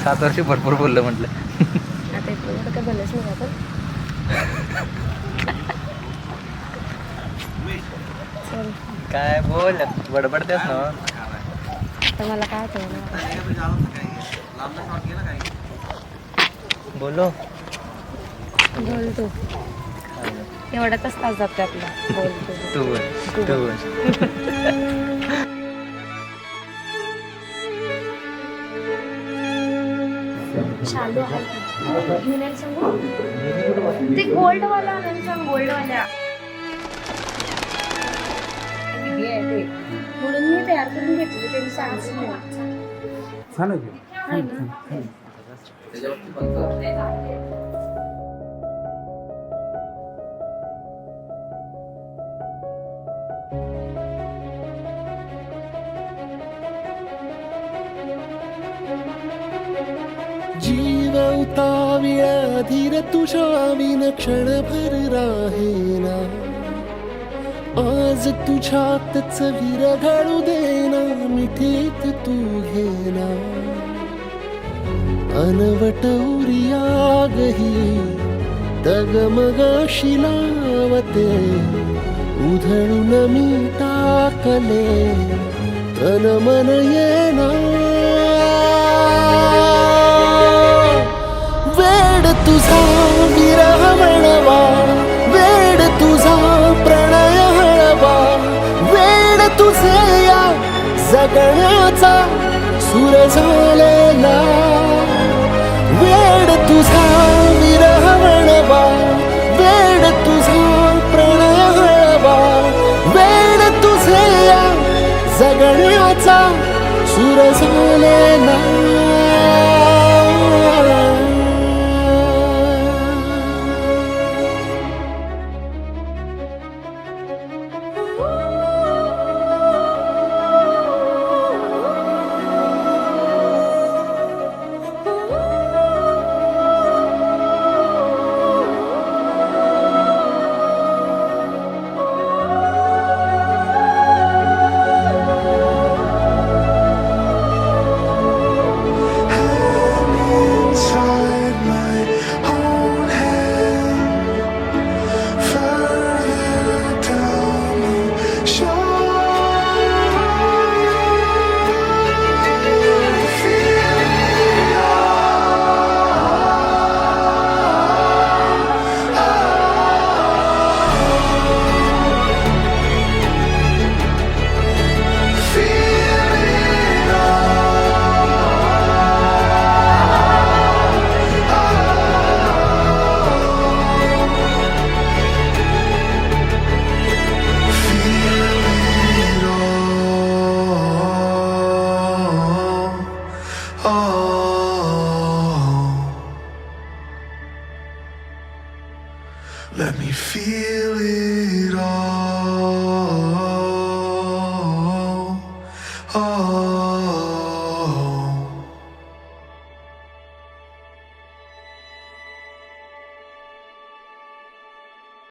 7 वर्ष भरपूर बोललं म्हटलं. आता एवढं काय बोललंच नाही आपण. चल काय बोल बडबडतेस ना. आता मला काय आठवलं. बोलो बोल तू. एवढ्यातच तास जातो आपला. बोल तू बोल तू बोल. शालू आहे घेऊन यायला सांगू. ते गोल्डवाला आणायला सांग. गोल्डवाल्या ते म्हणून मी तयार करून घेतली. त्यांनी सांगितलं छान आहे. जीव उताविळा धीर तुझ्या विन क्षणभर राहेना. आज तुझ्यातच विरघळू देना मिठीत तू घेना. अनवट उरियागही डगमगाशी लावते. उधळून मी टाकले तन मन येना. वेड तुझा विरह म्हणवा वेड तुझा प्रणय हळवा. वेड तुझे या जगण्याचा सूर झालेला. वेड तुझा विरह म्हणवा वेड तुझा प्रणय हळवा. वेड तुझे या जगण्याचा सूर झालेला. Let me feel it all.